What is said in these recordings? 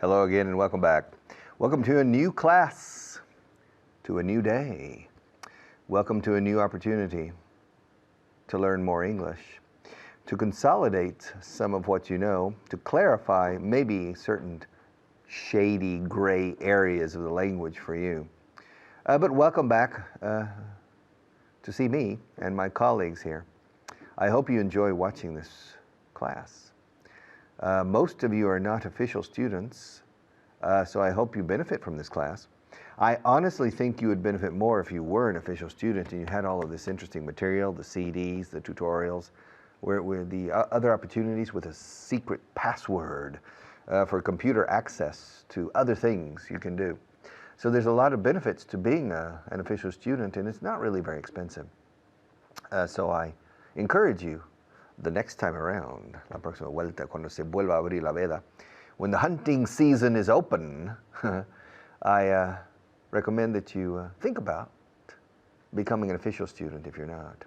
Hello again and welcome back. Welcome to a new class, to a new day. Welcome to a new opportunity to learn more English, to consolidate some of what you know, to clarify maybe certain shady gray areas of the language for you. But welcome back to see me and my colleagues here. I hope you enjoy watching this class. Most of you are not official students, so I hope you benefit from this class. I honestly think you would benefit more if you were an official student and you had all of this interesting material, the CDs, the tutorials, where the other opportunities with a secret password for computer access to other things you can do. So there's a lot of benefits to being an official student, and it's not really very expensive. So I encourage you, the next time around, la próxima vuelta, cuando se vuelva a abrir la veda, when the hunting season is open, I recommend that you think about becoming an official student if you're not.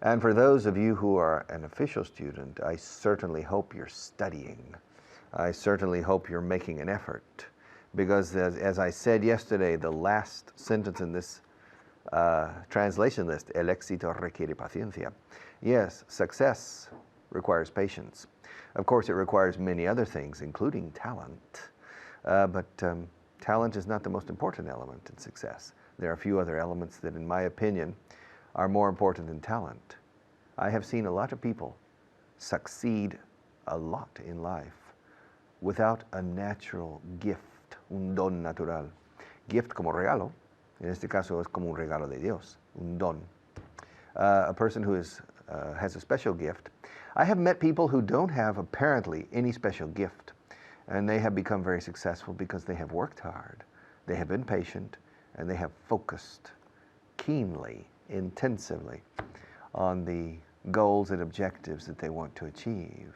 And for those of you who are an official student, I certainly hope you're studying. I certainly hope you're making an effort. Because as I said yesterday, the last sentence in this translation list, el éxito requiere paciencia. Yes, success requires patience. Of course, it requires many other things, including talent. But talent is not the most important element in success. There are a few other elements that, in my opinion, are more important than talent. I have seen a lot of people succeed a lot in life without a natural gift, un don natural. Gift como regalo, en este caso es como un regalo de Dios, un don. A person who has a special gift. I have met people who don't have apparently any special gift, and they have become very successful because they have worked hard, they have been patient, and they have focused keenly, intensively on the goals and objectives that they want to achieve.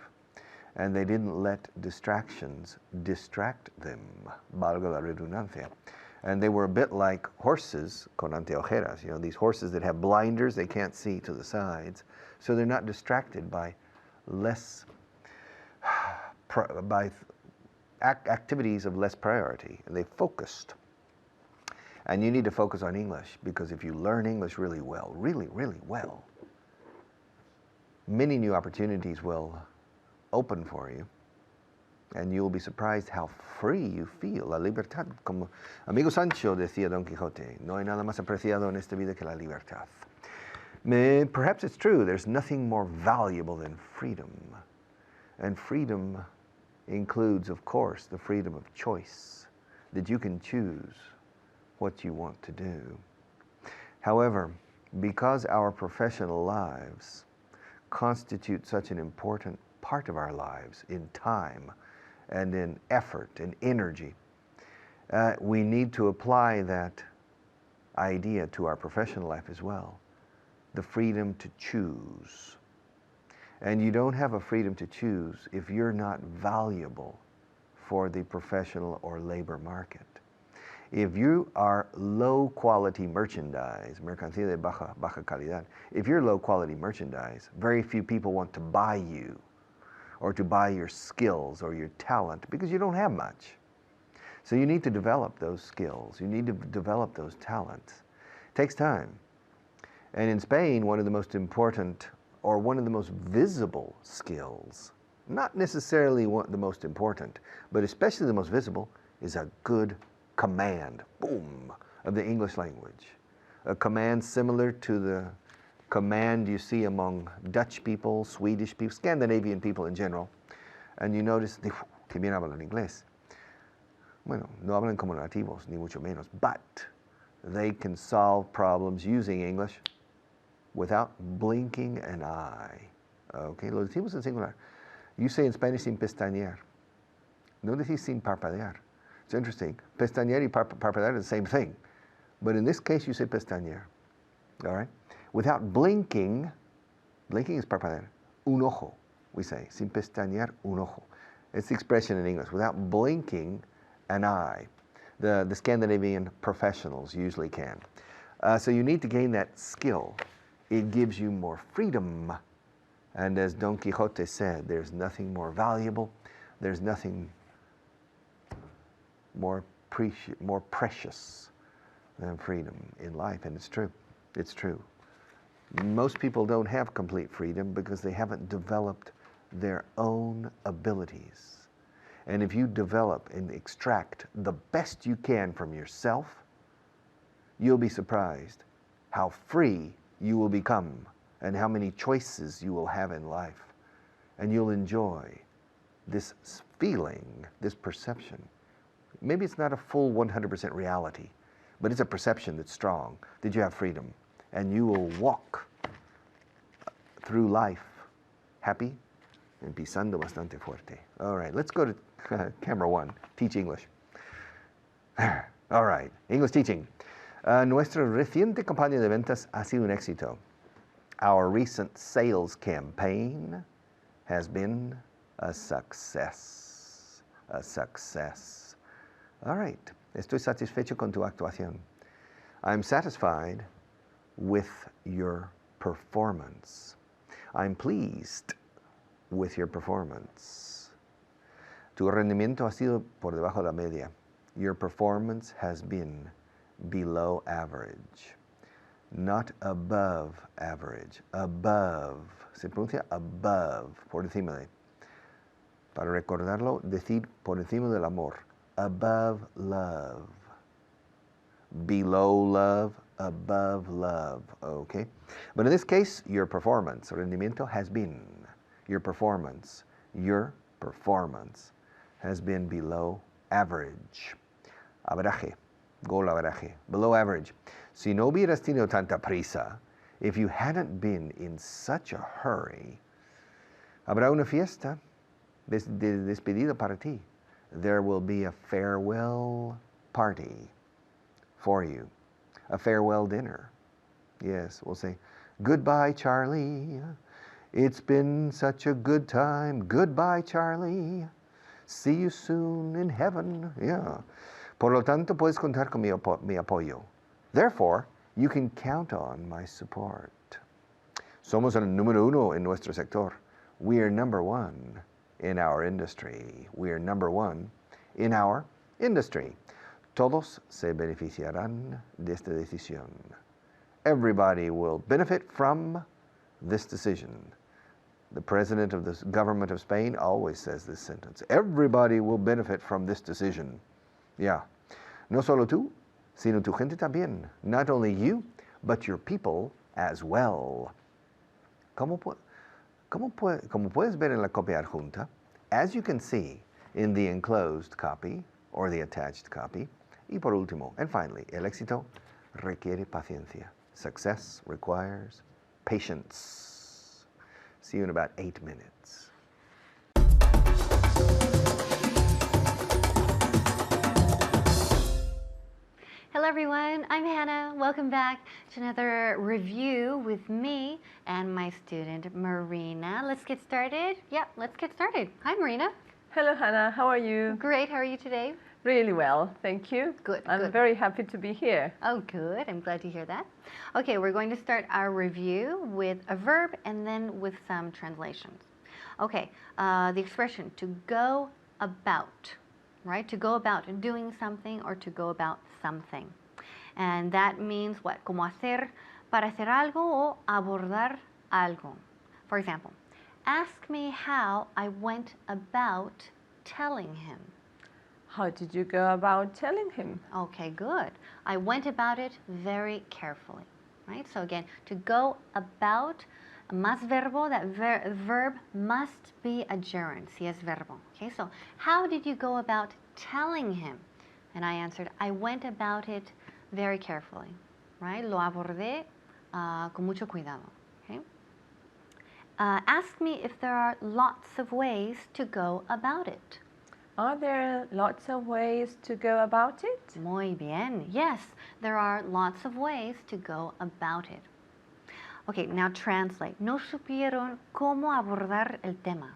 And they didn't let distractions distract them, valga la redundancia. And they were a bit like horses con anteojeras, these horses that have blinders, they can't see to the sides, so they're not distracted by activities of less priority, and they focused. And you need to focus on English, because if you learn English really well, really, really well, many new opportunities will open for you, and you'll be surprised how free you feel. La libertad, como amigo Sancho decía Don Quijote, no hay nada más apreciado en esta vida que la libertad. Perhaps it's true, there's nothing more valuable than freedom. And freedom includes, of course, the freedom of choice, that you can choose what you want to do. However, because our professional lives constitute such an important part of our lives in time and in effort and energy, we need to apply that idea to our professional life as well. The freedom to choose. And you don't have a freedom to choose if you're not valuable for the professional or labor market. If you are low quality merchandise, mercancía de baja calidad, if you're low quality merchandise, very few people want to buy you or to buy your skills or your talent because you don't have much. So you need to develop those skills. You need to develop those talents. It takes time. And in Spain, one of the most important or one of the most visible skills, not necessarily the most important, but especially the most visible, is a good command, boom, of the English language. A command similar to the command you see among Dutch people, Swedish people, Scandinavian people in general. And you notice, que bien hablan inglés. Bueno, no hablan como nativos, ni mucho menos, but they can solve problems using English without blinking an eye. Okay, lo decimos en singular. You say in Spanish sin pestañear. No decís sin parpadear. It's interesting. Pestañear y parpadear are the same thing. But in this case, you say pestañear. All right? Without blinking, blinking is parpadear. Un ojo, we say. Sin pestañear, un ojo. It's the expression in English. Without blinking an eye. The Scandinavian professionals usually can. So you need to gain that skill. It gives you more freedom. And as Don Quixote said, there's nothing more valuable, there's nothing more precious than freedom in life, and it's true. It's true. Most people don't have complete freedom because they haven't developed their own abilities. And if you develop and extract the best you can from yourself, you'll be surprised how free you will become and how many choices you will have in life. And you'll enjoy this feeling, this perception. Maybe it's not a full 100% reality, but it's a perception that's strong, that you have freedom. And you will walk through life happy and pisando bastante fuerte. All right, let's go to camera 1, teach English. All right, English teaching. Nuestra reciente campaña de ventas ha sido un éxito. Our recent sales campaign has been a success. A success. All right, estoy satisfecho con tu actuación. I'm satisfied with your performance. I'm pleased with your performance. Tu rendimiento ha sido por debajo de la media. Your performance has been below average, not above average. Above, se pronuncia above, por encima de. Para recordarlo, decir por encima del amor. Above love. Below love, above love, okay? But in this case, your performance, rendimiento, has been. Your performance has been below average. Average, goal average, below average. Si no hubieras tenido tanta prisa, if you hadn't been in such a hurry, habrá una fiesta de despedida para ti. There will be a farewell party for you, a farewell dinner. Yes, we'll say, goodbye, Charlie. It's been such a good time. Goodbye, Charlie. See you soon in heaven. Yeah. Por lo tanto, puedes contar con mi apoyo. Therefore, you can count on my support. Somos el número uno en nuestro sector. We are number one in our industry. We are number one in our industry. Todos se beneficiarán de esta decisión. Everybody will benefit from this decision. The president of the government of Spain always says this sentence. Everybody will benefit from this decision. Yeah. No solo tú, sino tu gente también. Not only you, but your people as well. Como puedes ver en la copia adjunta, as you can see in the enclosed copy or the attached copy, y por último, and finally, el éxito requiere paciencia. Success requires patience. See you in about 8 minutes. Hello everyone, I'm Hannah. Welcome back to another review with me and my student Marina. Let's get started. Yeah, let's get started. Hi Marina. Hello Hannah, how are you? Great, how are you today? Really well, thank you. Good, I'm very happy to be here. Oh, good. I'm glad to hear that. Okay, we're going to start our review with a verb and then with some translations. Okay, the expression to go about, right? To go about doing something or to go about something. And that means what? Como hacer, para hacer algo o abordar algo. For example, ask me how I went about telling him. How did you go about telling him? Okay, good. I went about it very carefully, right? So again, to go about, más verbo, that verb must be a gerund, si es verbo. Okay, so how did you go about telling him? And I answered, I went about it very carefully, right? Lo abordé con mucho cuidado, okay? Ask me if there are lots of ways to go about it. Are there lots of ways to go about it? Muy bien. Yes, there are lots of ways to go about it. Okay, now translate. No supieron cómo abordar el tema.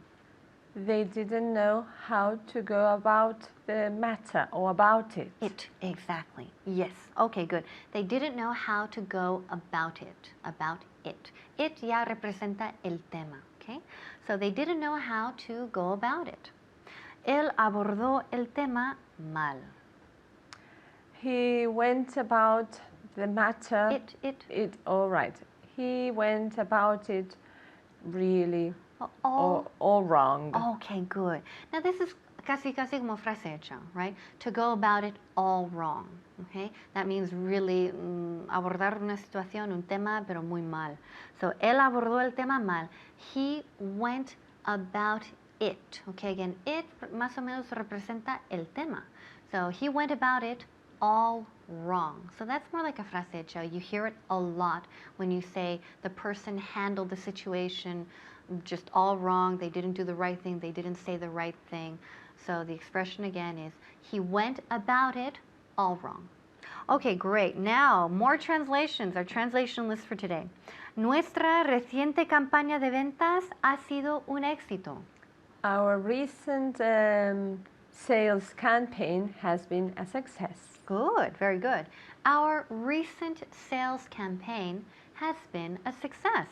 They didn't know how to go about the matter or about it. It, exactly. Yes. Okay, good. They didn't know how to go about it. About it. It ya representa el tema. Okay? So they didn't know how to go about it. Él abordó el tema mal. He went about the matter. All right. He went about it really all wrong. Okay, good. Now this is casi como frase hecha, right? To go about it all wrong, okay? That means really abordar una situación, un tema, pero muy mal. So, él abordó el tema mal. He went about it, okay? Again, it más o menos representa el tema. So, he went about it all wrong. So that's more like a frase hecha. You hear it a lot when you say the person handled the situation just all wrong. They didn't do the right thing. They didn't say the right thing. So the expression again is, he went about it all wrong. Okay, great. Now, more translations. Our translation list for today. Nuestra reciente campaña de ventas ha sido un éxito. Our recent sales campaign has been a success. Good, very good. Our recent sales campaign has been a success.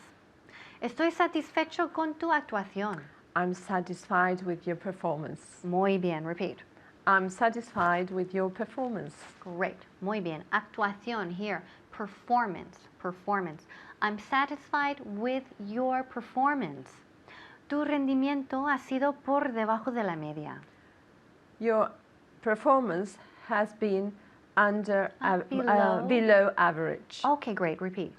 Estoy satisfecho con tu actuación. I'm satisfied with your performance. Muy bien, repeat. I'm satisfied with your performance. Great, muy bien. Actuación here, performance, performance. I'm satisfied with your performance. Tu rendimiento ha sido por debajo de la media. Your performance has been below average. Okay, great, repeat.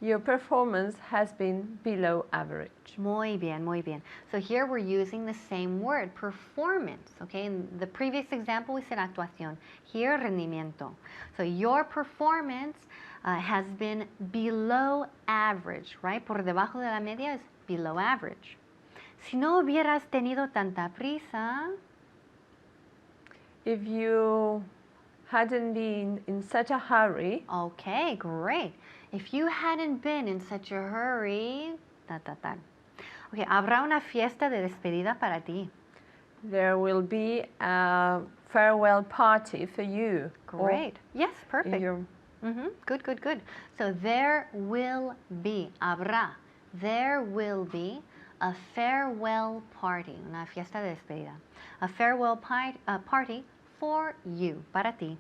Your performance has been below average. Muy bien, muy bien. So here we're using the same word, performance, okay? In the previous example we said actuación. Here, rendimiento. So your performance has been below average, right? Por debajo de la media is below average. Si no hubieras tenido tanta prisa. If you hadn't been in such a hurry. Okay, great. If you hadn't been in such a hurry, Okay, habrá una fiesta de despedida para ti. There will be a farewell party for you. Great. Yes, perfect. Good, good, good. So there will be, habrá, there will be a farewell party, una fiesta de despedida. A farewell party for you, para ti.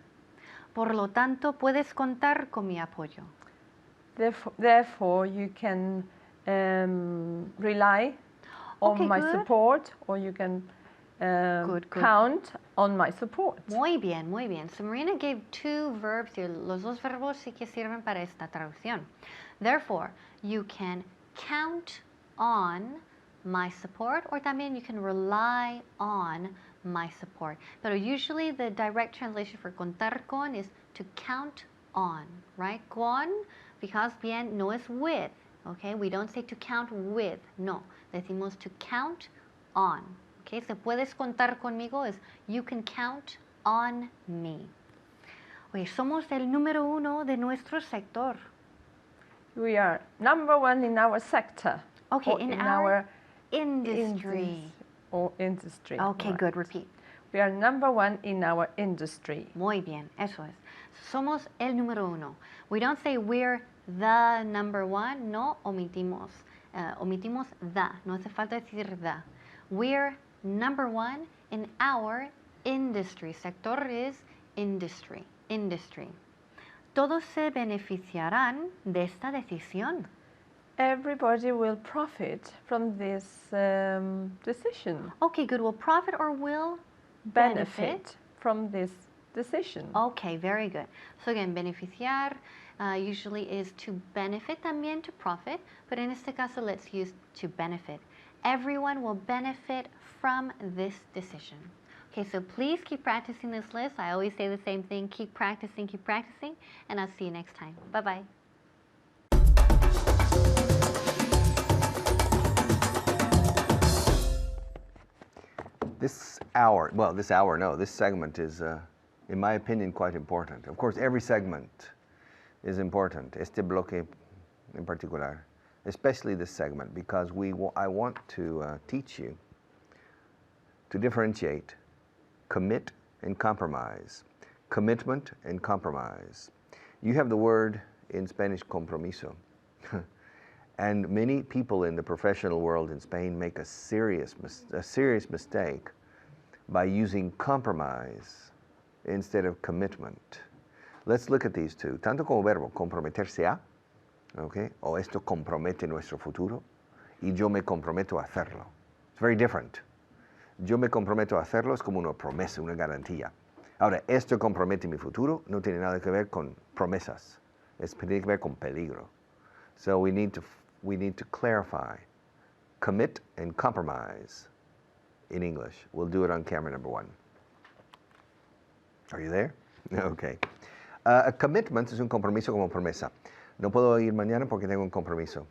Por lo tanto, puedes contar con mi apoyo. Therefore, you can rely on my support, or you can count on my support. Muy bien, muy bien. So Marina gave two verbs here. Los dos verbos sí que sirven para esta traducción. Therefore, you can count on my support, or también you can rely on my support. Pero usually the direct translation for contar con is to count on, right? Con, because bien no es with, okay? We don't say to count with, no. Decimos to count on, okay? So puedes contar conmigo is you can count on me. Oye, somos el número uno de nuestro sector. We are number one in our sector. Okay, in our industry. Industry. Okay, right. good, repeat. We are number one in our industry. Muy bien, eso es. Somos el número uno. We don't say we're the number one, no omitimos. Omitimos the, no hace falta decir the. We're number one in our industry. Sector is industry, industry. Todos se beneficiarán de esta decisión. Everybody will profit from this decision. Okay, good. Will profit or will benefit from this decision. Okay, very good. So again, beneficiar usually is to benefit, también to profit, but in este caso, let's use to benefit. Everyone will benefit from this decision. Okay, so please keep practicing this list. I always say the same thing, keep practicing, and I'll see you next time. Bye-bye. This segment is, in my opinion, quite important. Of course, every segment is important. Este bloque en particular, especially this segment, because I want to teach you to differentiate commit and compromise, commitment and compromise. You have the word in Spanish compromiso. And many people in the professional world in Spain make a serious mistake by using compromise instead of commitment. Let's look at these two. Tanto como verbo, comprometerse a, okay, o esto compromete nuestro futuro, y yo me comprometo a hacerlo. It's very different. Yo me comprometo a hacerlo es como una promesa, una garantía. Ahora, esto compromete mi futuro, no tiene nada que ver con promesas. Tiene que ver con peligro. So we need to clarify. Commit and compromise in English. We'll do it on camera number 1. Are you there? Okay. A commitment es un compromiso como promesa. No puedo ir mañana porque tengo un compromiso.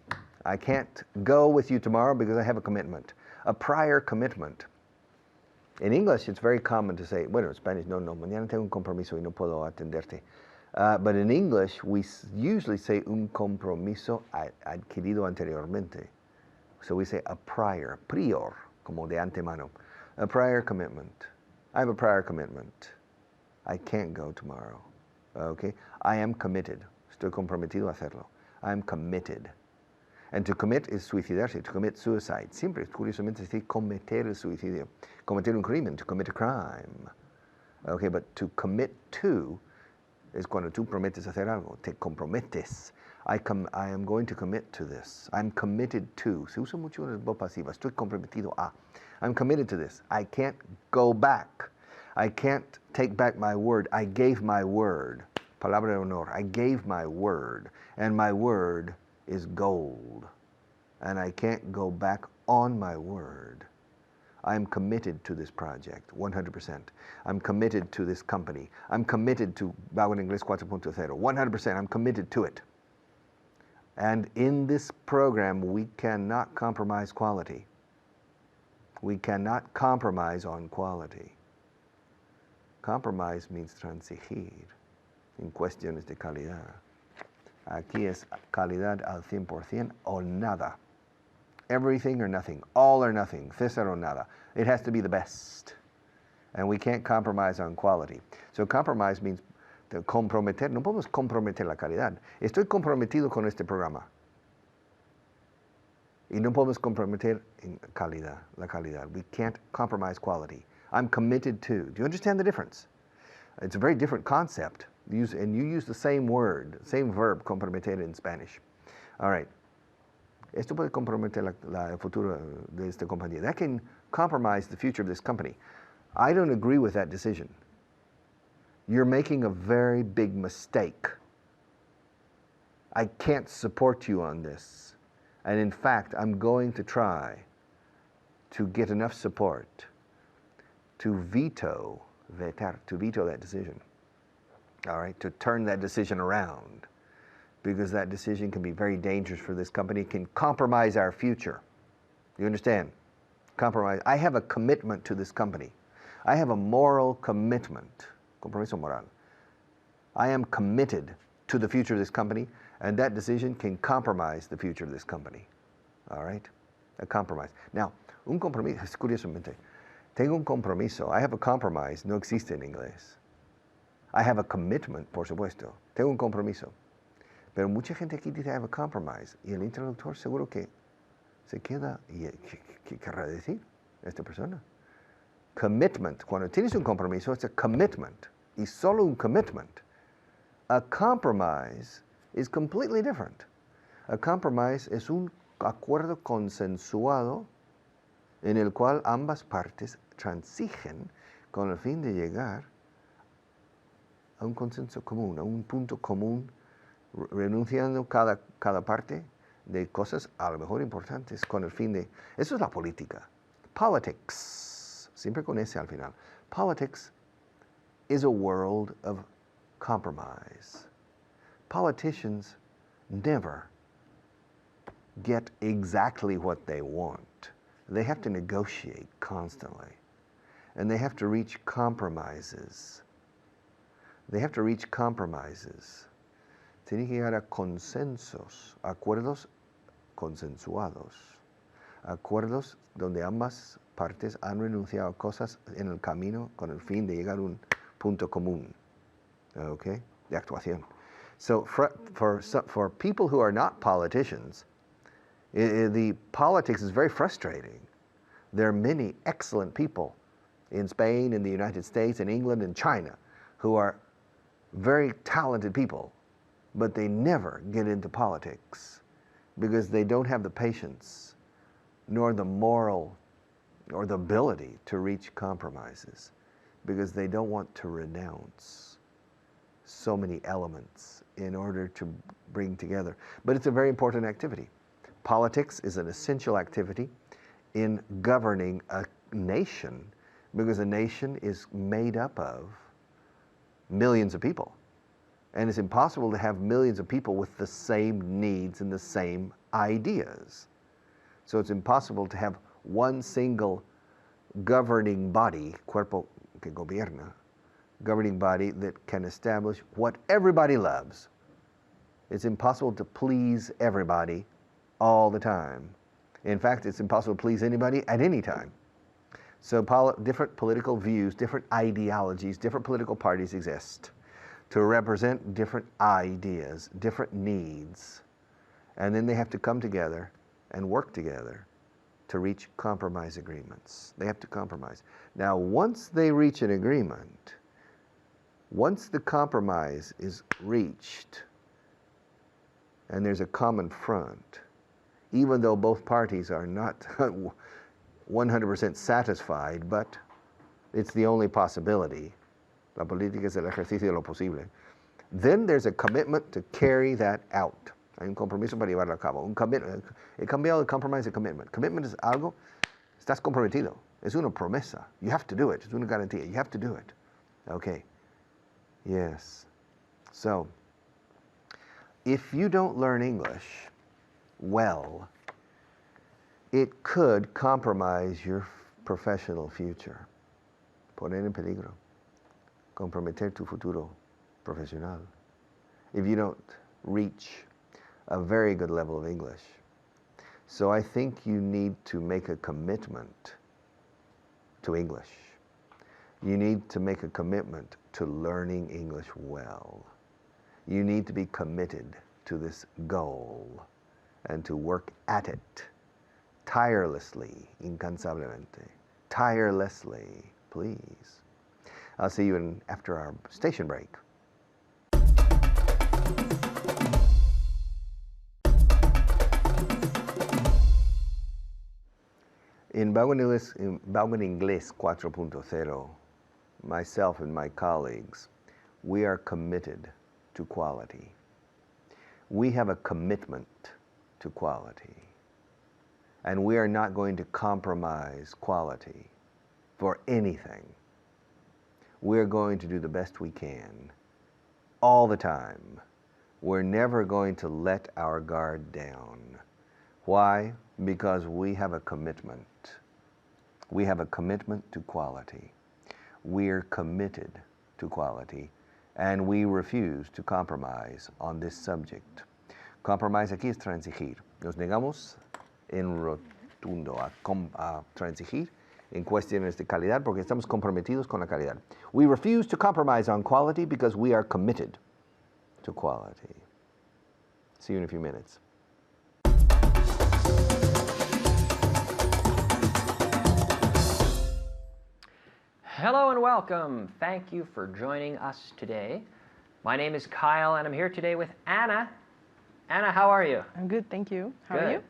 I can't go with you tomorrow because I have a commitment. A prior commitment. In English, it's very common to say, bueno, in Spanish, no, mañana tengo un compromiso y no puedo atenderte. But in English, we usually say un compromiso adquirido anteriormente. So we say a prior, como de antemano. A prior commitment. I have a prior commitment. I can't go tomorrow. Okay? I am committed. Estoy comprometido a hacerlo. I am committed. And to commit is suicidarse, to commit suicide. Siempre, curiosamente, se dice cometer el suicidio. Cometer un crimen, to commit a crime. Okay, but to commit to es cuando tú prometes hacer algo. Te comprometes. I am going to commit to this. I'm committed to. Se usa mucho en el voz pasiva. Estoy comprometido a. I'm committed to this. I can't go back. I can't take back my word. I gave my word. Palabra de honor. I gave my word. And my word is gold. And I can't go back on my word. I'm committed to this project, 100%. I'm committed to this company. I'm committed to Vaughan Inglés 4.0, 100%. I'm committed to it. And in this program, we cannot compromise quality. We cannot compromise on quality. Compromise means transigir en cuestiones de calidad. Aquí es calidad al 100% o nada. Everything or nothing, all or nothing, César o nada. It has to be the best. And we can't compromise on quality. So compromise means to comprometer. No podemos comprometer la calidad. Estoy comprometido con este programa. Y no podemos comprometer en calidad, la calidad. We can't compromise quality. I'm committed to. Do you understand the difference? It's a very different concept. And you use the same word, same verb, comprometer in Spanish. All right. Esto puede comprometer el futuro de esta compañía. That can compromise the future of this company. I don't agree with that decision. You're making a very big mistake. I can't support you on this. And in fact, I'm going to try to get enough support to veto that decision. All right, to turn that decision around. Because that decision can be very dangerous for this company. It can compromise our future. You understand? Compromise. I have a commitment to this company. I have a moral commitment. Compromiso moral. I am committed to the future of this company, and that decision can compromise the future of this company. All right? A compromise. Now, un compromiso, curiosamente, tengo un compromiso. I have a compromise. No existe en inglés. I have a commitment, por supuesto. Tengo un compromiso. Pero mucha gente aquí dice I have a compromise. Y el introductor seguro que se queda y ¿qué querrá decir esta persona? Commitment. Cuando tienes un compromiso, it's a commitment. Y solo un commitment. A compromise is completely different. A compromise es un acuerdo consensuado en el cual ambas partes transigen con el fin de llegar a un consenso común, a un punto común, renunciando cada parte de cosas a lo mejor importantes con el fin de... Eso es la política. Politics, siempre con ese al final. Politics is a world of compromise. Politicians never get exactly what they want. They have to negotiate constantly. And they have to reach compromises. They have to reach compromises. Tienen que llegar a consensos, acuerdos consensuados, acuerdos donde ambas partes han renunciado a cosas en el camino con el fin de llegar a un punto común, okay, de actuación. So for people who are not politicians, the politics is very frustrating. There are many excellent people in Spain, in the United States, in England, and China who are very talented people, but they never get into politics because they don't have the patience nor the moral or the ability to reach compromises because they don't want to renounce so many elements in order to bring together. But it's a very important activity. Politics is an essential activity in governing a nation because a nation is made up of millions of people. And it's impossible to have millions of people with the same needs and the same ideas. So it's impossible to have one single governing body, cuerpo que gobierna, governing body that can establish what everybody loves. It's impossible to please everybody all the time. In fact, it's impossible to please anybody at any time. So different political views, different ideologies, different political parties exist to represent different ideas, different needs. And then they have to come together and work together to reach compromise agreements. They have to compromise. Now, once they reach an agreement, once the compromise is reached and there's a common front, even though both parties are not 100% satisfied, but it's the only possibility. La política es el ejercicio de lo posible. Then there's a commitment to carry that out. Hay un compromiso para llevarlo a cabo. He cambiado de compromise a commitment. Commitment es algo, estás comprometido. Es una promesa. You have to do it. Es una garantía. You have to do it. Okay. Yes. So, if you don't learn English well, it could compromise your professional future. Poner en peligro. Comprometer tu futuro profesional. If you don't reach a very good level of English. So I think you need to make a commitment to English. You need to make a commitment to learning English well. You need to be committed to this goal and to work at it tirelessly, incansablemente, tirelessly, please. I'll see you after our station break. In Vaughan Inglés 4.0, myself and my colleagues, we are committed to quality. We have a commitment to quality. And we are not going to compromise quality for anything. We're going to do the best we can all the time. We're never going to let our guard down. Why? Because we have a commitment. We have a commitment to quality. We're committed to quality, and we refuse to compromise on this subject. Compromise aquí es transigir. Nos negamos en rotundo a transigir en cuestiones de calidad porque estamos comprometidos con la calidad. We refuse to compromise on quality because we are committed to quality. See you in a few minutes. Hello and welcome. Thank you for joining us today. My name is Kyle and I'm here today with Anna. Anna, how are you? I'm good, thank you. How Good. are you?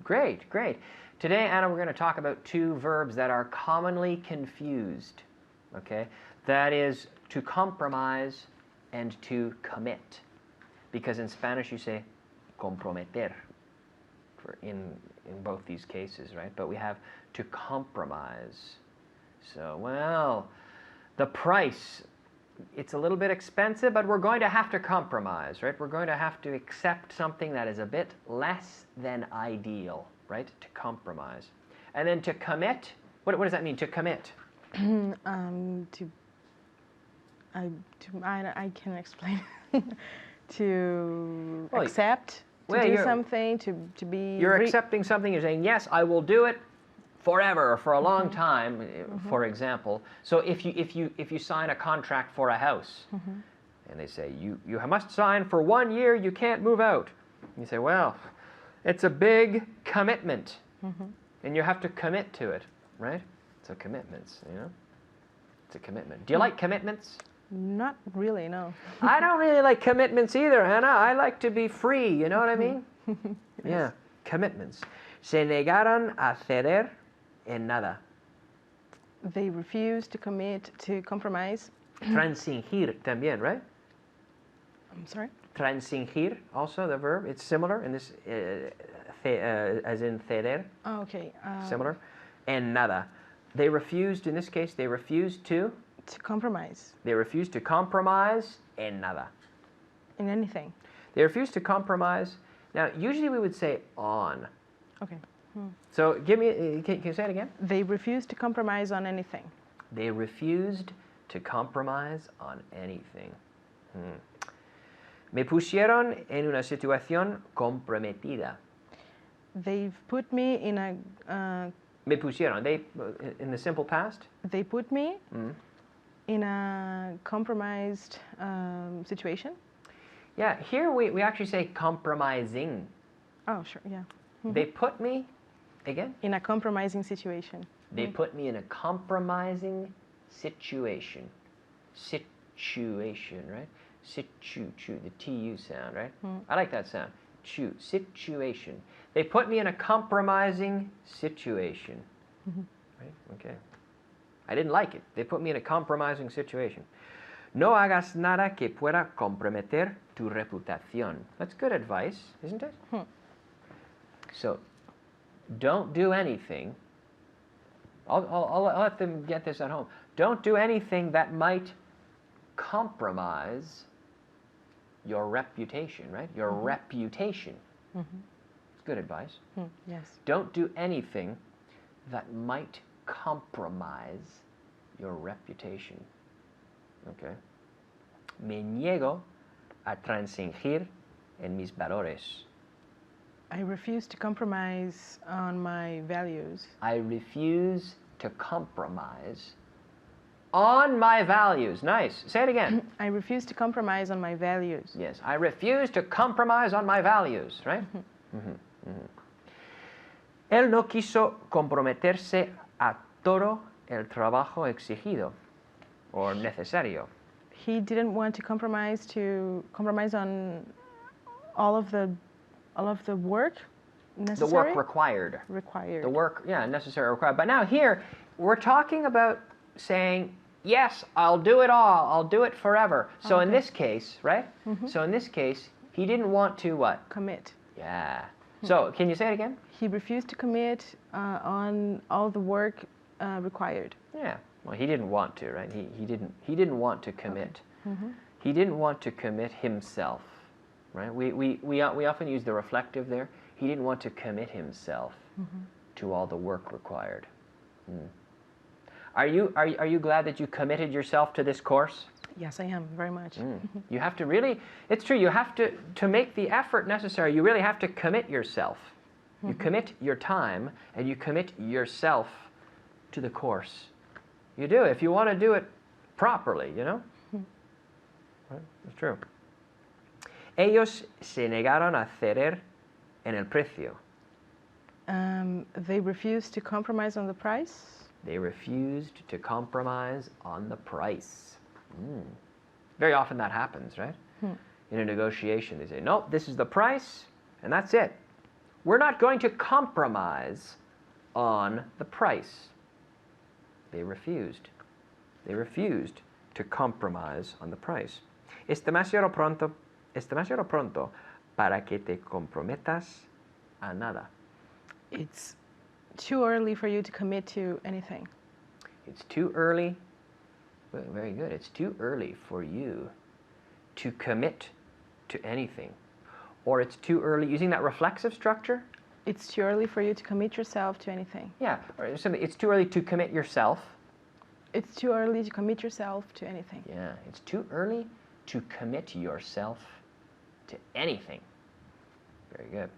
Great, great. Today, Anna, we're going to talk about two verbs that are commonly confused. Okay? That is to compromise and to commit. Because in Spanish you say comprometer in both these cases, right? But we have to compromise. So, well, the price, it's a little bit expensive, but we're going to have to compromise, right? We're going to have to accept something that is a bit less than ideal, right? To compromise. And then to commit, what does that mean, to commit? I can explain. To Well, accept, to do something, to be... You're accepting something, you're saying, yes, I will do it forever, or for a long time, for example. So if you sign a contract for a house, and they say, you must sign for 1 year, you can't move out. You say, well, it's a big commitment, and you have to commit to it, right? It's a commitment, you know? It's a commitment. Do you like commitments? Not really, no. I don't really like commitments either, Hannah. I like to be free, you know what I mean? Yeah, commitments. Se negaron a ceder en nada. They refused to commit to compromise. Transingir también, right? I'm sorry? Transingir, also the verb. It's similar in this, as in ceder, Oh, okay. similar. En nada. They refused, in this case, they refused to? To compromise They refused to compromise en nada. in anything. They refused to compromise. Now, usually we would say on. Okay. So give me, can you say it again? They refused to compromise on anything. They refused to compromise on anything. Me pusieron en una situación comprometida. They've put me in a. Me pusieron. They, in the simple past? They put me in a compromised situation. Yeah, here we actually say compromising. Oh, sure. Yeah. They put me, again? In a compromising situation. They put me in a compromising situation. Situation, right? Situ, the TU sound, right? I like that sound. Situation. They put me in a compromising situation. Right? Okay. I didn't like it. They put me in a compromising situation. No hagas nada que pueda comprometer tu reputación. That's good advice, isn't it? So, don't do anything. I'll let them get this at home. Don't do anything that might compromise your reputation, right? Your reputation. It's good advice. Yes. Don't do anything that might compromise your reputation. Okay. Me niego a transingir en mis valores. I refuse to compromise on my values. I refuse to compromise on my values. Nice. Say it again. I refuse to compromise on my values. Yes, I refuse to compromise on my values, right? Él no quiso comprometerse a todo el trabajo exigido or necesario. He didn't want to compromise on all of the work necessary. The work required. Required. The work, yeah, necessary or required. But now here, we're talking about saying, yes, I'll do it all. I'll do it forever. So in this case, right? So in this case, he didn't want to what? Commit. Yeah. So can you say it again? He refused to commit on all the work required. Yeah. Well, he didn't want to, right? He didn't want to commit. He didn't want to commit himself, right? We often use the reflective there. He didn't want to commit himself to all the work required. Are you glad that you committed yourself to this course? Yes, I am, very much. You have to really, it's true, you have to make the effort necessary, you really have to commit yourself. You commit your time and you commit yourself to the course. You do, if you want to do it properly, you know? Right? It's true. Ellos se negaron a ceder en el precio. They refused to compromise on the price. They refused to compromise on the price. Very often that happens, right? In a negotiation, they say, nope, this is the price, and that's it. We're not going to compromise on the price. They refused. They refused to compromise on the price. Es demasiado pronto para que te comprometas a nada. It's too early for you to commit to anything. It's too early. Well, very good. It's too early for you to commit to anything. Or it's too early, using that reflexive structure. It's too early for you to commit yourself to anything. Yeah, or something, it's too early to commit yourself. It's too early to commit yourself to anything. Yeah, it's too early to commit yourself to anything. Very good.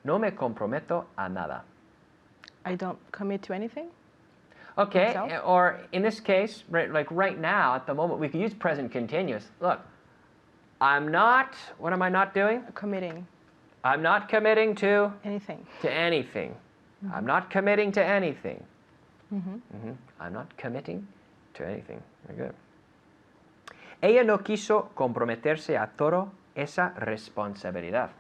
No me comprometo a nada. I don't commit to anything. Okay, Myself? or in this case, right, like right now, at the moment, we could use present continuous. Look, I'm not, what am I not doing? Committing. I'm not committing to Anything. anything. I'm not committing to anything. I'm not committing to anything. Very good. Ella no quiso comprometerse a toda esa responsabilidad.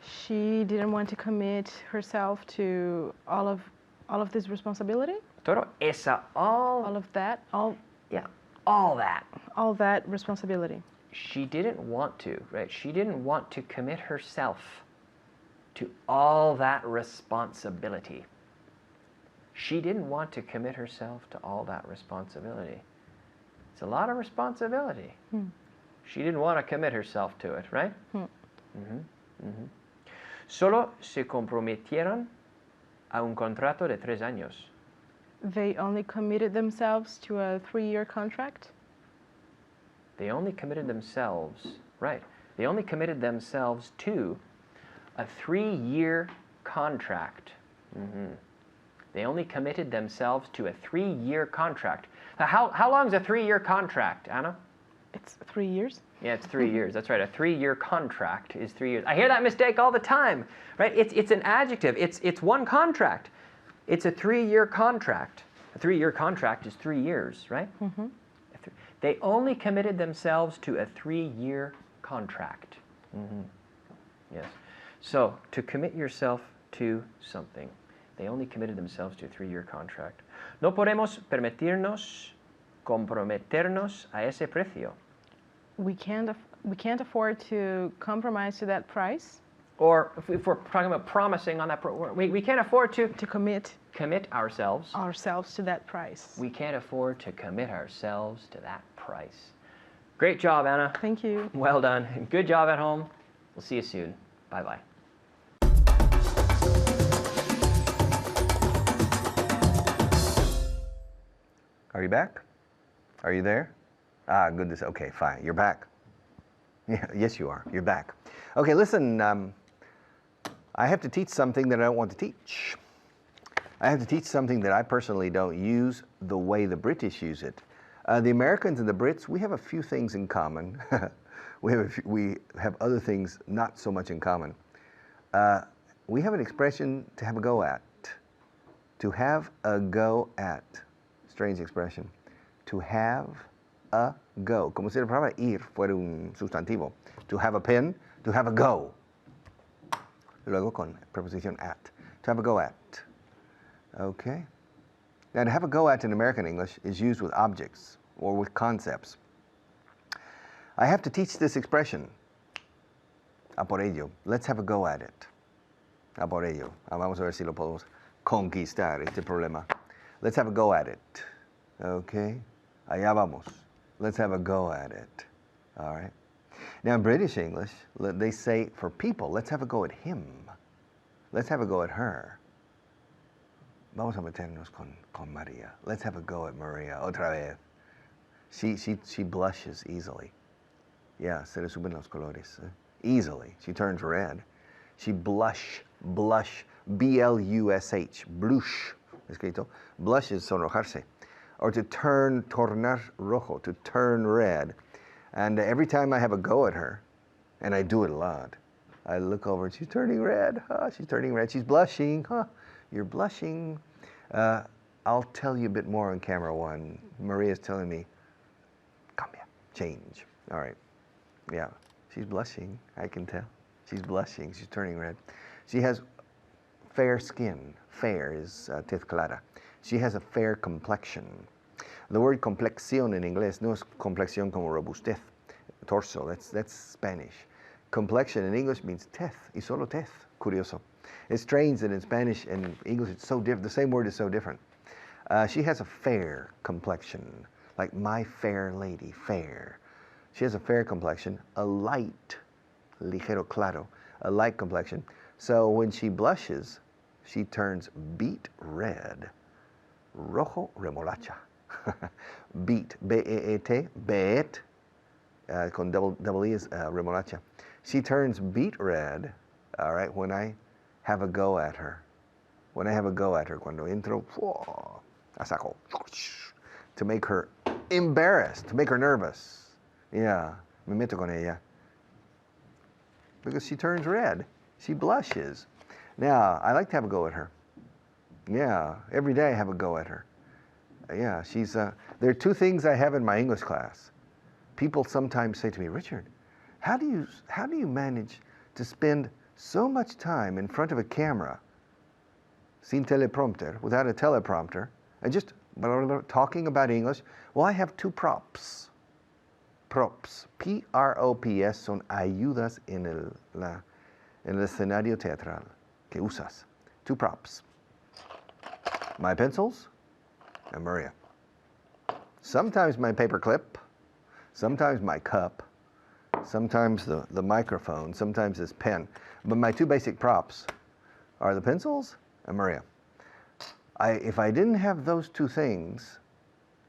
She didn't want to commit herself to all of this responsibility, Todo esa, all of that, yeah, all that. all that responsibility. She didn't want to, right? She didn't want to commit herself to all that responsibility. She didn't want to commit herself to all that responsibility. It's a lot of responsibility. She didn't want to commit herself to it, right? Solo se comprometieron a un contrato de 3 años. They only committed themselves to a 3-year contract. They only committed themselves, right? They only committed themselves to a 3-year contract. They only committed themselves to a 3-year contract. Now, how long is a 3-year contract, Anna? It's 3 years. Yeah, it's 3 years. That's right. A 3-year contract is 3 years. I hear that mistake all the time, right? It's an adjective. It's one contract. It's a 3-year contract. A 3-year contract is 3 years, right? They only committed themselves to a 3-year contract. Yes. So, to commit yourself to something, they only committed themselves to a 3-year contract. No podemos permitirnos comprometernos a ese precio. We can't afford to compromise to that price. Or if we're talking about promising on that, we can't afford to commit ourselves to that price. We can't afford to commit ourselves to that price. Great job, Anna. Thank you. Well done. Good job at home. We'll see you soon. Bye-bye. Are you back? Are you there? Ah, goodness. Okay, fine. You're back. Yeah, yes, you are. You're back. Okay, listen. I have to teach something that I don't want to teach. I have to teach something that I personally don't use the way the British use it. The Americans and the Brits, we have a few things in common. We have other things not so much in common. We have an expression, to have a go at. To have a go at. Strange expression. To have a go. Como si la palabra ir fuera un sustantivo. To have a pen, to have a go. Luego con preposición at. To have a go at. Okay. Now, to have a go at in American English is used with objects or with concepts. I have to teach this expression. A por ello. Let's have a go at it. A por ello. Vamos a ver si lo podemos conquistar, este problema. Let's have a go at it. Okay. Allá vamos. Let's have a go at it. All right. Now, in British English, they say for people, let's have a go at him. Let's have a go at her. Vamos a meternos con Maria. Let's have a go at Maria. Otra vez. She blushes easily. Yeah, se le suben los colores. Easily. She turns red. She blush, B-L-U-S-H, blush, escrito. Blush is sonrojarse. Or to tornar rojo, to turn red. And every time I have a go at her, and I do it a lot, I look over and she's turning red. She's turning red. She's blushing. You're blushing. I'll tell you a bit more on camera one. Maria's telling me, cambia, change. All right. Yeah, she's blushing. I can tell. She's blushing. She's turning red. She has fair skin. Fair is tez clara. She has a fair complexion. The word complexión in English no es complexión como robustez, torso. That's Spanish. Complexion in English means tez, y solo tez. Curioso. It's strange that in Spanish and English it's so different. The same word is so different. She has a fair complexion, like my fair lady, fair. She has a fair complexion, a light, ligero, claro, a light complexion. So when she blushes, she turns beet red, rojo remolacha. Beet, B-E-E-T, beet, con double E is remolacha. She turns beet red, all right, when I have a go at her. When I have a go at her, cuando entro, a saco, to make her embarrassed, to make her nervous. Yeah, me meto con ella. Because she turns red. She blushes. Now, I like to have a go at her. Yeah, every day I have a go at her. Yeah, she's, there are two things I have in my English class. People sometimes say to me, Richard, how do you manage to spend so much time in front of a camera, sin teleprompter, without a teleprompter, and just talking about English? Well, I have two props. Props. P-R-O-P-S son ayudas en el escenario teatral que usas. Two props. My pencils and Maria. Sometimes my paper clip, sometimes my cup, sometimes the microphone, sometimes this pen. But my two basic props are the pencils and Maria. If I didn't have those two things,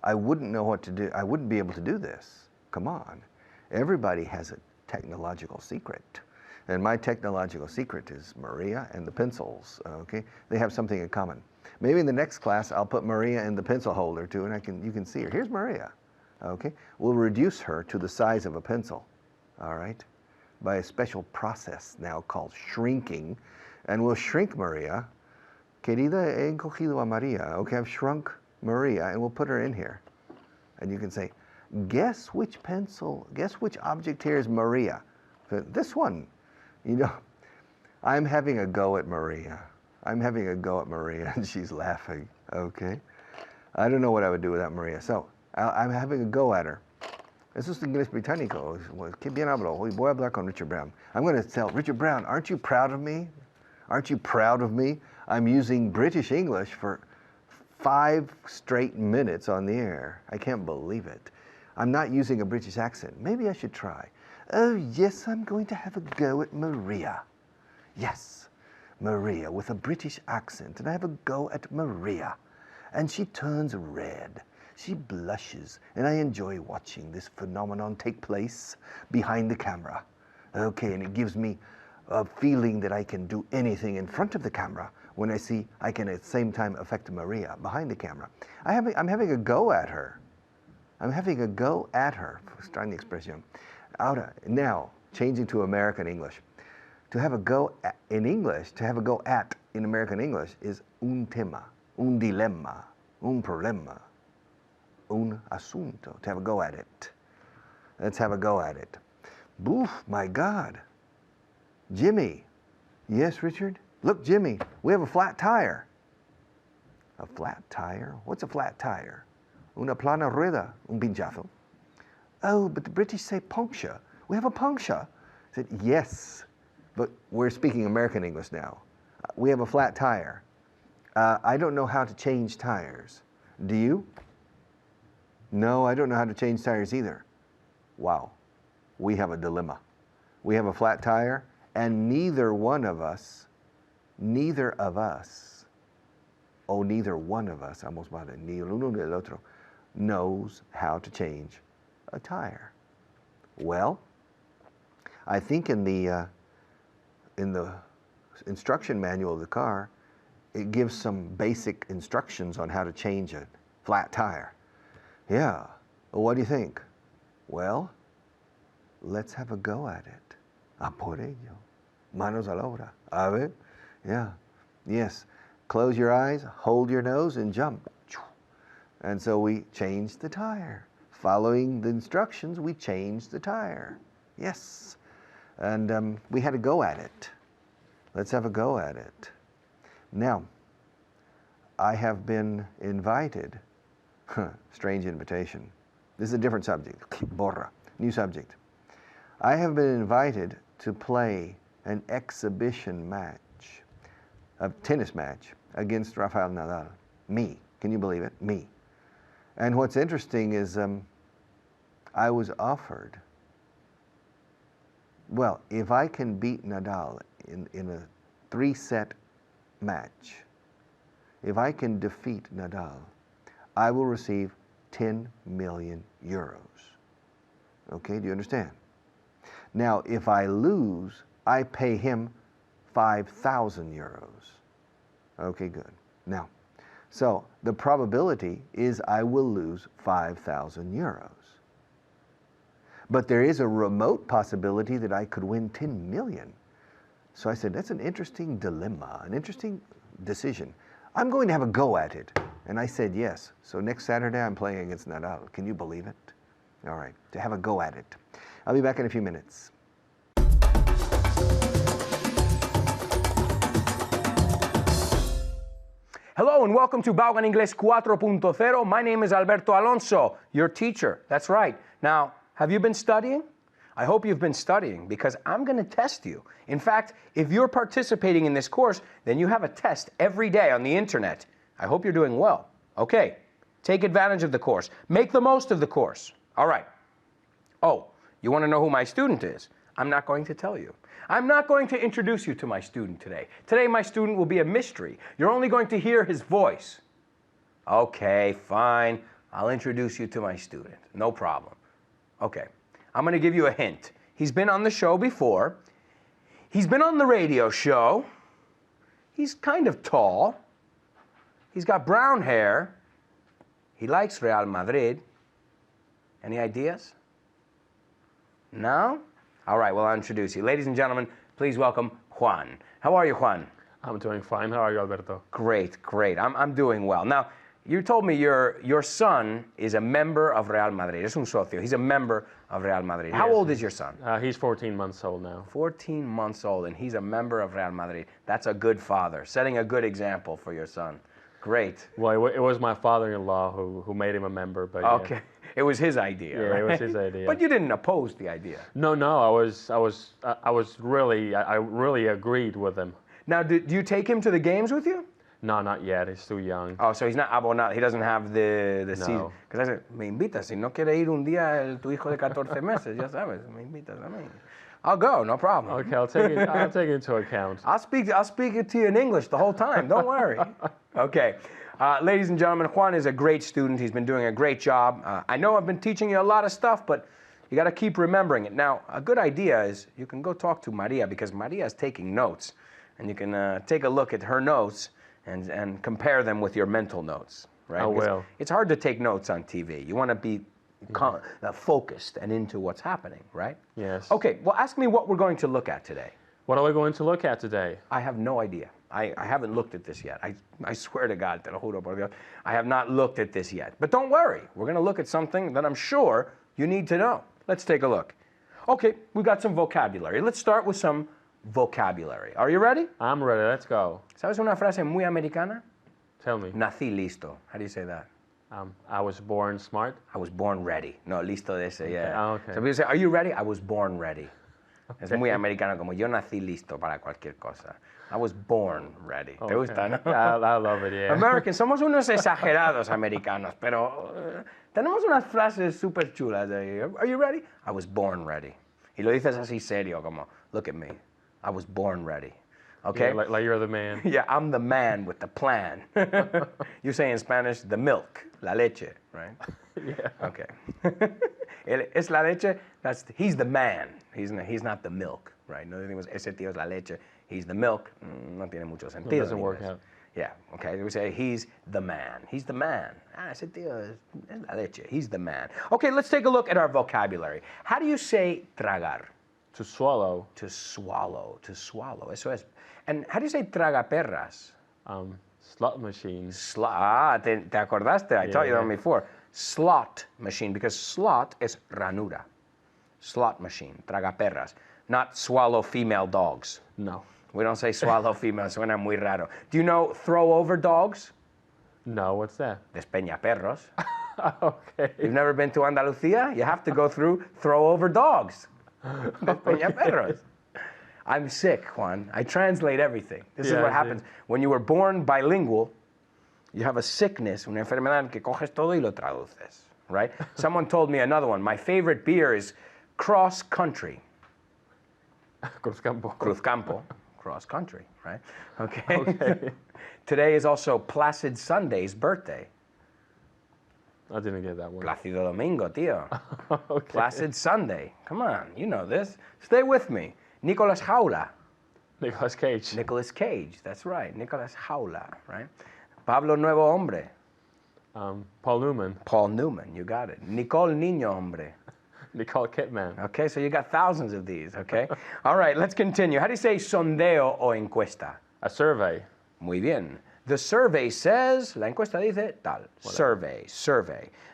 I wouldn't know what to do. I wouldn't be able to do this. Come on. Everybody has a technological secret. And my technological secret is Maria and the pencils, okay? They have something in common. Maybe in the next class, I'll put Maria in the pencil holder too, and you can see her. Here's Maria, okay? We'll reduce her to the size of a pencil, all right? By a special process now called shrinking. And we'll shrink Maria. Querida, he encogido a Maria. Okay, I've shrunk Maria, and we'll put her in here. And you can say, guess which object here is Maria? This one. You know, I'm having a go at Maria. I'm having a go at Maria, and she's laughing, okay? I don't know what I would do without Maria. So, I'm having a go at her. Eso es inglés británico. Qué bien hablo. Hoy voy a hablar con Richard Brown. I'm going to tell Richard Brown, aren't you proud of me? Aren't you proud of me? I'm using British English for 5 straight minutes on the air. I can't believe it. I'm not using a British accent. Maybe I should try. Oh, yes, I'm going to have a go at Maria. Yes, Maria with a British accent. And I have a go at Maria. And she turns red. She blushes. And I enjoy watching this phenomenon take place behind the camera. Okay, and it gives me a feeling that I can do anything in front of the camera when I see I can at the same time affect Maria behind the camera. I'm having a go at her. I'm having a go at her. Starting the expression. Ahora, now, changing to American English. To have a go at, in English, to have a go at in American English is un tema, un dilemma, un problema, un asunto. To have a go at it. Let's have a go at it. Boof, my God. Jimmy. Yes, Richard? Look, Jimmy, we have a flat tire. A flat tire? What's a flat tire? Una plana rueda, un pinchazo. Oh, but the British say puncture. We have a puncture. I said, yes, but we're speaking American English now. We have a flat tire. I don't know how to change tires. Do you? No, I don't know how to change tires either. Wow, we have a dilemma. We have a flat tire, and neither one of us, ni el uno ni el otro, knows how to change a tire. Well, I think in the instruction manual of the car, it gives some basic instructions on how to change a flat tire. Yeah. Well, what do you think? Well, let's have a go at it. A por ello. Manos a la obra. A ver? Yeah. Yes. Close your eyes, hold your nose, and jump. And so we changed the tire. Following the instructions, we changed the tire. Yes. And we had a go at it. Let's have a go at it. Now, I have been invited. Strange invitation. This is a different subject. Borra. New subject. I have been invited to play an exhibition match, a tennis match, against Rafael Nadal. Me. Can you believe it? Me. And what's interesting is I was offered, well, if I can beat Nadal in a 3-set match, if I can defeat Nadal, I will receive 10 million euros. Okay, do you understand? Now, if I lose, I pay him 5,000 euros. Okay, good. Now, so the probability is I will lose 5,000 euros. But there is a remote possibility that I could win 10 million. So I said, that's an interesting dilemma, an interesting decision. I'm going to have a go at it. And I said yes. So next Saturday I'm playing against Nadal. Can you believe it? All right, to have a go at it. I'll be back in a few minutes. Hello and welcome to Vaughan Inglés 4.0. My name is Alberto Alonso, your teacher. That's right. Now, have you been studying? I hope you've been studying because I'm going to test you. In fact, if you're participating in this course, then you have a test every day on the internet. I hope you're doing well. Okay, take advantage of the course. Make the most of the course. All right. Oh, you want to know who my student is? I'm not going to tell you. I'm not going to introduce you to my student today. Today, my student will be a mystery. You're only going to hear his voice. Okay, fine. I'll introduce you to my student. No problem. Okay, I'm going to give you a hint. He's been on the show before. He's been on the radio show. He's kind of tall. He's got brown hair. He likes Real Madrid. Any ideas? No? All right, well, I'll introduce you. Ladies and gentlemen, please welcome Juan. How are you, Juan? I'm doing fine. How are you, Alberto? Great, great. I'm doing well. Now, you told me your son is a member of Real Madrid. Es un socio. He's a member of Real Madrid. How Yes. old is your son? He's 14 months old now. 14 months old, and he's a member of Real Madrid. That's a good father, setting a good example for your son. Great. Well, it was my father-in-law who made him a member, but yeah. Okay. It was his idea, Yeah, right? it was his idea. But you didn't oppose the idea. No, I really agreed with him. Now, do you take him to the games with you? No, not yet. He's too young. Oh, so he's not abonado. He doesn't have the season. No. Because I said, me invitas. Si no quiere ir un día tu hijo de 14 meses, ya sabes, me invitas a mí. I'll go, no problem. Okay, I'll take it into account. I'll speak it to you in English the whole time. Don't worry. Okay. Ladies and gentlemen, Juan is a great student. He's been doing a great job. I know I've been teaching you a lot of stuff, but you got to keep remembering it. Now, a good idea is you can go talk to Maria because Maria is taking notes. And you can take a look at her notes and compare them with your mental notes. Right? I Because will. it's hard to take notes on TV. You want to be focused and into what's happening, right? Yes. Okay, well, ask me what we're going to look at today. What are we going to look at today? I have no idea. I haven't looked at this yet. I swear to God, te lo juro por Dios, I have not looked at this yet. But don't worry. We're going to look at something that I'm sure you need to know. Let's take a look. Okay, we got some vocabulary. Let's start with some vocabulary. Are you ready? I'm ready. Let's go. ¿Sabes una frase muy americana? Tell me. Nací listo. How do you say that? I was born smart. I was born ready. No, listo de ese, yeah. Ah, okay. So people say, are you ready? I was born ready. Es muy americano, como yo nací listo para cualquier cosa. I was born ready. ¿Te gusta, no? I love it, yeah. Americans, somos unos exagerados americanos, pero tenemos unas frases súper chulas ahí. Are you ready? I was born ready. Y lo dices así serio, como, look at me. I was born ready. Okay? Yeah, like you're the man. Yeah, I'm the man with the plan. You say in Spanish, the milk, la leche, right? Yeah. Okay. Es la leche, he's the man. He's not the milk, right? No decimos, ese tío es la leche, he's the milk. No tiene mucho sentido. It doesn't en work inglés. out. Yeah, okay. We say, he's the man. He's the man. Ese tío es la leche. He's the man. Okay, let's take a look at our vocabulary. How do you say tragar? To swallow. To swallow. To swallow. Eso es. And how do you say tragaperras? Slot machine. Te acordaste? I taught you that Yeah. one before. Slot machine, because slot is ranura. Slot machine, tragaperras. Not swallow female dogs. No. We don't say swallow female, suena muy raro. Do you know throw over dogs? No, what's that? Despeñaperros. Okay. You've never been to Andalucía? You have to go through throw over dogs. Despeñaperros. I'm sick, Juan. I translate everything. This is Yeah, what I happens. see. When you were born bilingual, you have a sickness, una enfermedad que coges todo y lo traduces, right? Someone told me another one. My favorite beer is Cross Country. Cruzcampo. Cruzcampo. Cross Country, right? Okay. Okay. Today is also Placid Sunday's birthday. I didn't get that one. Plácido Domingo, tío. Okay. Placid Sunday. Come on, you know this. Stay with me. Nicolas Jaula. Nicolas Cage. Nicolas Cage, that's right. Nicolas Jaula, right? Pablo Nuevo Hombre. Paul Newman. Paul Newman, you got it. Nicole Niño Hombre. Nicole Kidman. Okay, so you got thousands of these, okay? All right, let's continue. How do you say sondeo o encuesta? A survey. Muy bien. The survey says, la encuesta dice tal. Survey.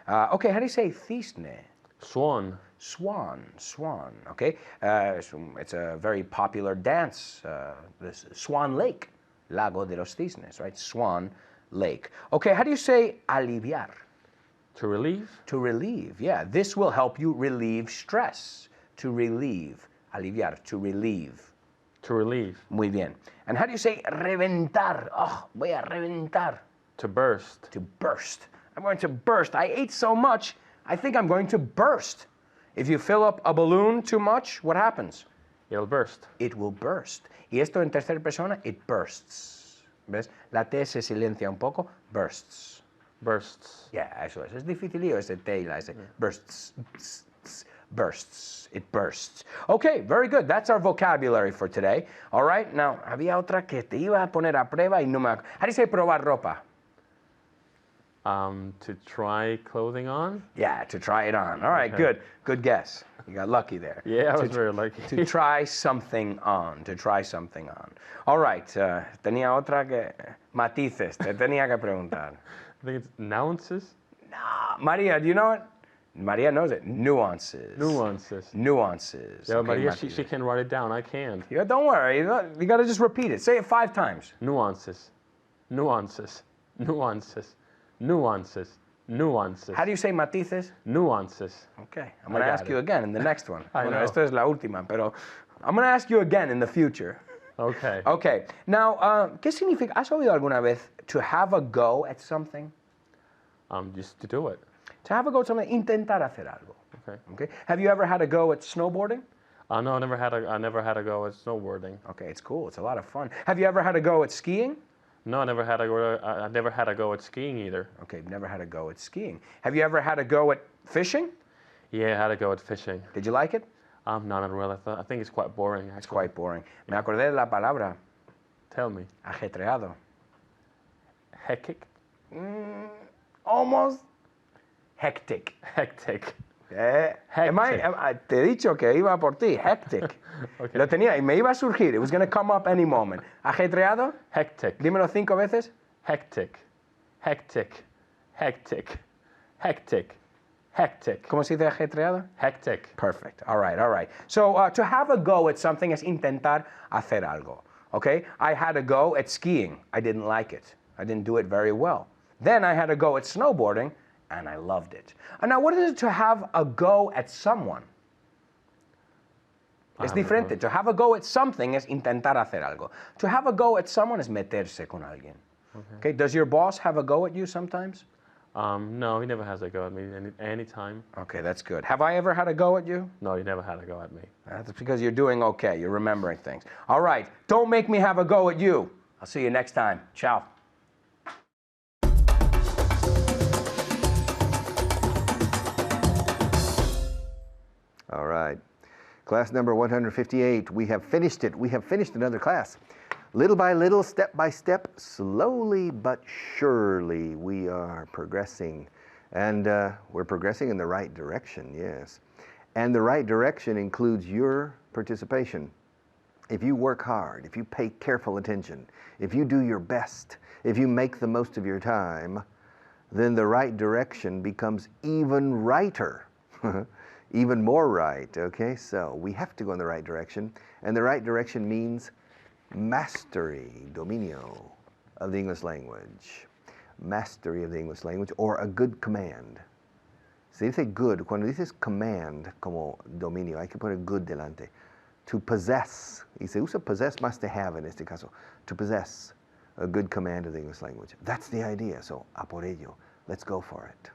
Okay, how do you say cisne? Swan. Swan, okay? It's a very popular dance, this Swan Lake, Lago de los Cisnes, right? Swan Lake. Okay, how do you say aliviar? To relieve. To relieve, yeah. This will help you relieve stress. To relieve, aliviar, to relieve. To relieve. Muy bien. And how do you say reventar? Oh, voy a reventar. To burst. To burst. I'm going to burst. I ate so much, I think I'm going to burst. If you fill up a balloon too much, what happens? It'll burst. It will burst. Y esto en tercera persona, it bursts. ¿Ves? La T se silencia un poco. Bursts. Bursts. Yeah, eso es. Es dificilillo ese T y la S. Bursts. Bursts. It bursts. Okay, very good. That's our vocabulary for today. All right, now, había otra que te iba a poner a prueba y no me... How do you say probar ropa? To try clothing on? Yeah, to try it on. All right, Okay. good. Good guess. You got lucky there. Yeah, I To was very lucky. To try something on. To try something on. All right, tenía otra que... Matices, te tenía que preguntar. I think it's nuances? Nah, Maria, do you know it? Maria knows it. Nuances. Nuances. Nuances. Yeah, Okay, Maria, matices. she can write it down. I can't. Yeah, don't worry. You got to just repeat it. Say it 5 times. Nuances. Nuances. Nuances. Nuances. Nuances. How do you say matices? Nuances. Okay, I'm going to got ask you it. again in the next one. I Bueno, know. esta es la última, pero I'm going to ask you again in the future. Okay. Okay, now, ¿qué significa? ¿Has oído alguna vez to have a go at something? Just to do it. To have a go at something, intentar hacer algo. Okay. Okay. Have you ever had a go at snowboarding? No, I never had a go at snowboarding. Okay, it's cool. It's a lot of fun. Have you ever had a go at skiing? No, I never had a go at skiing either. Okay, you've never had a go at skiing. Have you ever had a go at fishing? Yeah, I had a go at fishing. Did you like it? No, not really. I think it's quite boring. It's Actually. quite boring. Me acordé de la palabra Tell me. ajetreado. Hectic? Almost hectic. Hectic. Te he dicho que iba por ti, hectic. Okay. Lo tenía y me iba a surgir. It was going to come up any moment. Ajetreado, Hectic. dímelo 5 veces. Hectic. Hectic. Hectic. Hectic. Hectic. ¿Cómo se dice ajetreado? Hectic. Perfect. All right, all right. So to have a go at something is intentar hacer algo. Okay? I had a go at skiing. I didn't like it. I didn't do it very well. Then I had a go at snowboarding, and I loved it. And now, what is it to have a go at someone? Es diferente. To have a go at something es intentar hacer algo. To have a go at someone es meterse con alguien. Okay? Does your boss have a go at you sometimes? No, he never has a go at me any time. Okay, that's good. Have I ever had a go at you? No, he never had a go at me. That's because you're doing okay. You're remembering things. All right. Don't make me have a go at you. I'll see you next time. Ciao. All right. Class number 158. We have finished it. We have finished another class. Little by little, step by step, slowly but surely, we are progressing. And we're progressing in the right direction, yes. And the right direction includes your participation. If you work hard, if you pay careful attention, if you do your best, if you make the most of your time, then the right direction becomes even righter. Even more right, okay? So we have to go in the right direction. And the right direction means mastery, dominio, of the English language. Mastery of the English language, or a good command. Se dice good, cuando dices command como dominio, hay que poner good delante. To possess, y se usa possess más de have en este caso. To possess a good command of the English language. That's the idea, so a por ello, let's go for it.